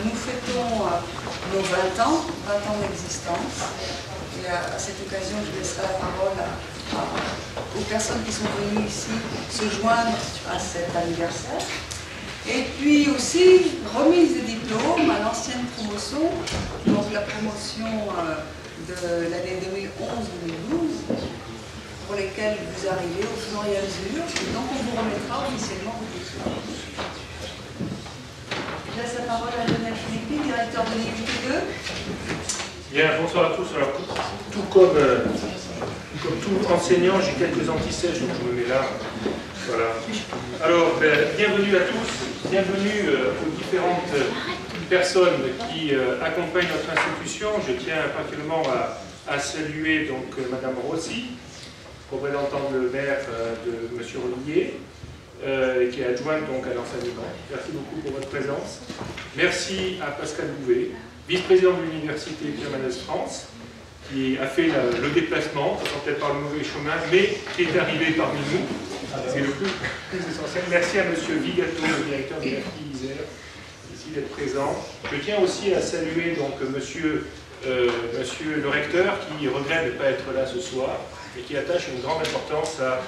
nous fêtons nos 20 ans d'existence. Et à cette occasion, je laisserai la parole aux personnes qui sont venues ici se joindre à cet anniversaire. Et puis aussi, remise des diplômes à l'ancienne promotion, donc la promotion de l'année 2011-2012, pour lesquelles vous arrivez au fur et à mesure. Et donc on vous remettra officiellement vos diplômes. Je laisse la parole à Lionel Philippi, directeur de l'IUT2. Bien, bonsoir à tous. Alors, tout comme tout enseignant, j'ai quelques antisèches, donc je me mets là. Voilà. Alors, bienvenue à tous, bienvenue aux différentes personnes qui accompagnent notre institution. Je tiens particulièrement à saluer donc Madame Rossi, représentante le maire de M. Rollier, qui est adjointe donc à l'enseignement. Merci beaucoup pour votre présence. Merci à Pascal Bouvet, vice-président de l'Université Pierre-Mendès France, qui a fait le déplacement, peut-être par le mauvais chemin, mais qui est arrivé parmi nous. C'est le plus essentiel. Merci à M. Vigato, le directeur de l'IFI Isère, ici d'être présent. Je tiens aussi à saluer donc monsieur le recteur, qui regrette de ne pas être là ce soir et qui attache une grande importance à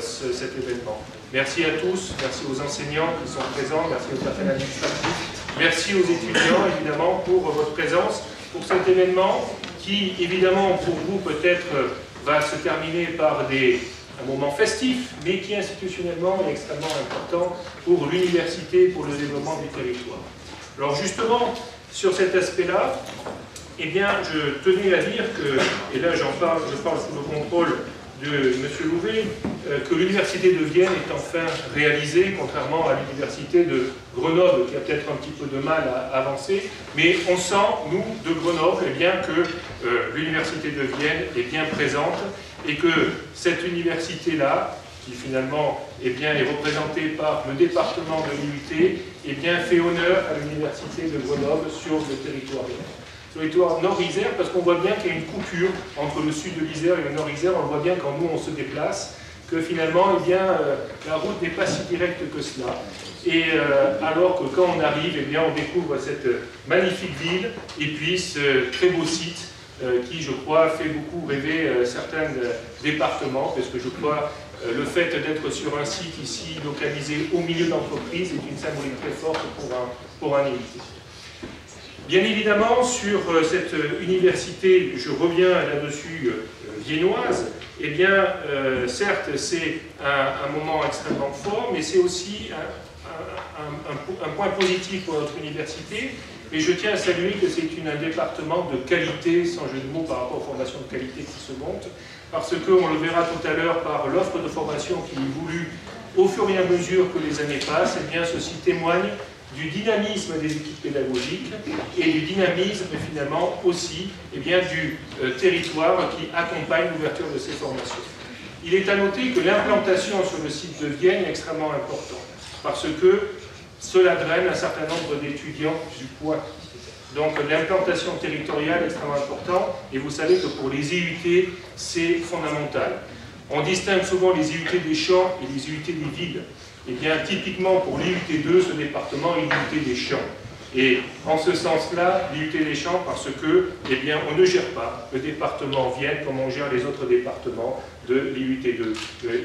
cet événement. Merci à tous, merci aux enseignants qui sont présents, merci au personnel administratif, merci aux étudiants évidemment pour votre présence, pour cet événement qui évidemment pour vous peut-être va se terminer par un moment festif, mais qui institutionnellement est extrêmement important pour l'université, pour le développement du territoire. Alors justement, sur cet aspect-là, eh bien, je tenais à dire que, et là je parle sous le contrôle de M. Louvet, que l'université de Vienne est enfin réalisée, contrairement à l'université de Grenoble, qui a peut-être un petit peu de mal à avancer, mais on sent, nous, de Grenoble, eh bien, que l'université de Vienne est bien présente, et que cette université-là, qui finalement eh bien, est représentée par le département de l'IUT, eh bien, fait honneur à l'université de Grenoble sur le territoire sur le territoire Nord-Isère, parce qu'on voit bien qu'il y a une coupure entre le sud de l'Isère et le Nord-Isère. On le voit bien quand nous on se déplace, que finalement eh bien, la route n'est pas si directe que cela. Et alors que quand on arrive, eh bien, on découvre cette magnifique ville et puis ce très beau site qui, je crois, fait beaucoup rêver certains départements, parce que je crois le fait d'être sur un site ici localisé au milieu d'entreprises est une symbolique très forte pour un IUT. Bien évidemment, sur cette université, je reviens là-dessus, viennoise, eh bien, certes, c'est un moment extrêmement fort, mais c'est aussi un point positif pour notre université. Et je tiens à saluer que c'est un département de qualité, sans jeu de mots par rapport aux formations de qualité qui se montent, parce qu'on le verra tout à l'heure par l'offre de formation qui est voulue au fur et à mesure que les années passent, eh bien, ceci témoigne du dynamisme des équipes pédagogiques et du dynamisme finalement aussi eh bien, du territoire qui accompagne l'ouverture de ces formations. Il est à noter que l'implantation sur le site de Vienne est extrêmement importante, parce que cela draine un certain nombre d'étudiants du Poitou. Donc l'implantation territoriale est extrêmement importante, et vous savez que pour les IUT, c'est fondamental. On distingue souvent les IUT des champs et les IUT des villes. Et bien typiquement pour l'IUT2, ce département est l'IUT des champs. Et en ce sens-là, l'IUT des champs, parce que, eh bien, on ne gère pas le département Vienne comme on gère les autres départements de l'IUT2.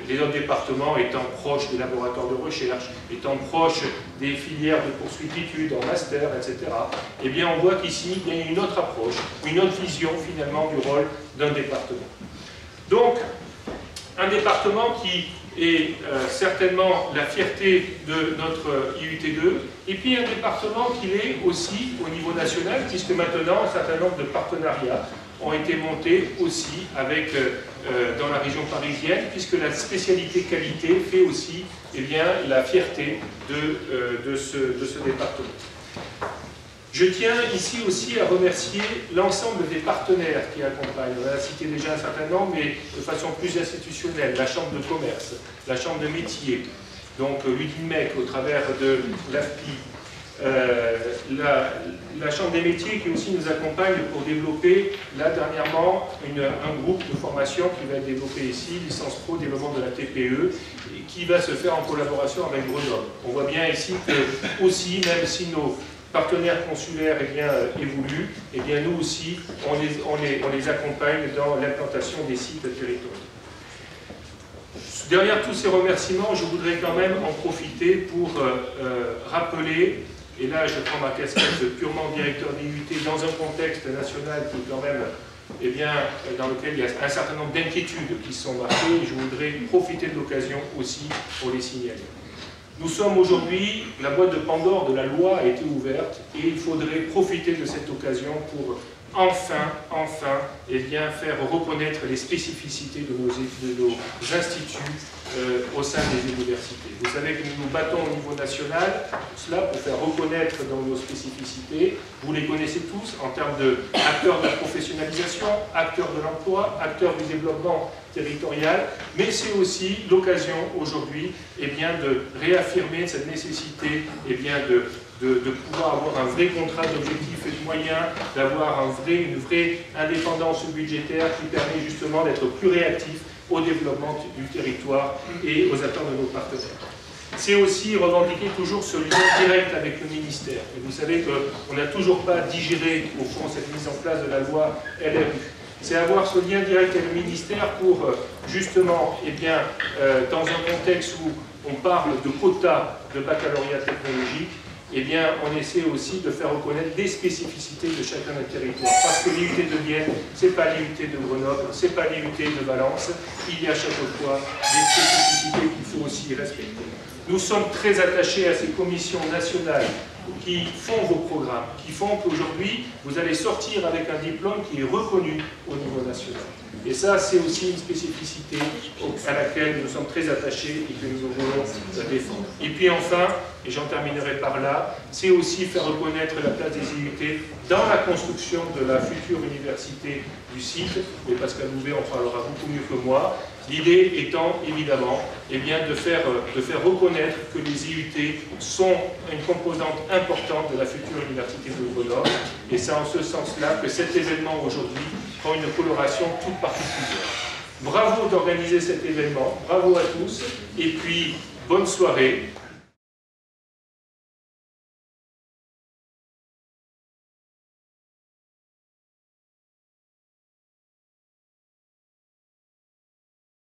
Les autres départements étant proches des laboratoires de recherche, étant proches des filières de poursuite d'études, en master, etc. Eh bien, on voit qu'ici, il y a une autre approche, une autre vision finalement du rôle d'un département. Donc, un département qui est certainement la fierté de notre IUT2, et puis un département qui l'est aussi au niveau national, puisque maintenant un certain nombre de partenariats ont été montés aussi avec, dans la région parisienne, puisque la spécialité qualité fait aussi eh bien, la fierté de ce département. Je tiens ici aussi à remercier l'ensemble des partenaires qui accompagnent. On a cité déjà un certain nombre, mais de façon plus institutionnelle. La Chambre de commerce, la Chambre de métier, donc l'UDIMEC au travers de l'AFPI, la Chambre des métiers qui aussi nous accompagne pour développer, là dernièrement, un groupe de formation qui va être développé ici, licence pro, développement de la TPE, et qui va se faire en collaboration avec Grenoble. On voit bien ici que aussi, même si nos partenaires consulaires évoluent, et bien nous aussi, on les accompagne dans l'implantation des sites territoriaux. Derrière tous ces remerciements, je voudrais quand même en profiter pour rappeler, et là je prends ma casquette de purement directeur d'IUT dans un contexte national qui est quand même, dans lequel il y a un certain nombre d'inquiétudes qui sont marquées, et je voudrais profiter de l'occasion aussi pour les signaler. Nous sommes aujourd'hui, la boîte de Pandore de la loi a été ouverte, et il faudrait profiter de cette occasion pour enfin, faire reconnaître les spécificités de nos instituts au sein des universités. Vous savez que nous nous battons au niveau national pour cela, pour faire reconnaître dans nos spécificités. Vous les connaissez tous en termes d'acteurs de la professionnalisation, acteurs de l'emploi, acteurs du développement territorial, mais c'est aussi l'occasion aujourd'hui de réaffirmer cette nécessité de pouvoir avoir un vrai contrat d'objectifs et de moyens, d'avoir une vraie indépendance budgétaire qui permet justement d'être plus réactif au développement du territoire et aux attentes de nos partenaires. C'est aussi revendiquer toujours ce lien direct avec le ministère. Et vous savez qu'on n'a toujours pas digéré, au fond, cette mise en place de la loi LRU. C'est avoir ce lien direct avec le ministère pour, justement, dans un contexte où on parle de quotas de baccalauréat technologique, on essaie aussi de faire reconnaître des spécificités de chacun des territoires. Parce que l'IUT de Vienne, ce n'est pas l'IUT de Grenoble, ce n'est pas l'IUT de Valence. Il y a chaque fois des spécificités qu'il faut aussi respecter. Nous sommes très attachés à ces commissions nationales qui font vos programmes, qui font qu'aujourd'hui, vous allez sortir avec un diplôme qui est reconnu au niveau national. Et ça, c'est aussi une spécificité à laquelle nous sommes très attachés et que nous voulons défendre. Et puis enfin, et j'en terminerai par là, c'est aussi faire reconnaître la place des IUT dans la construction de la future université du site. Et Pascal Louvet en parlera beaucoup mieux que moi. L'idée étant évidemment de faire reconnaître que les IUT sont une composante importante de la future université de Grenoble. Et c'est en ce sens-là que cet événement aujourd'hui prend une coloration toute particulière. Bravo d'organiser cet événement, bravo à tous, et puis bonne soirée.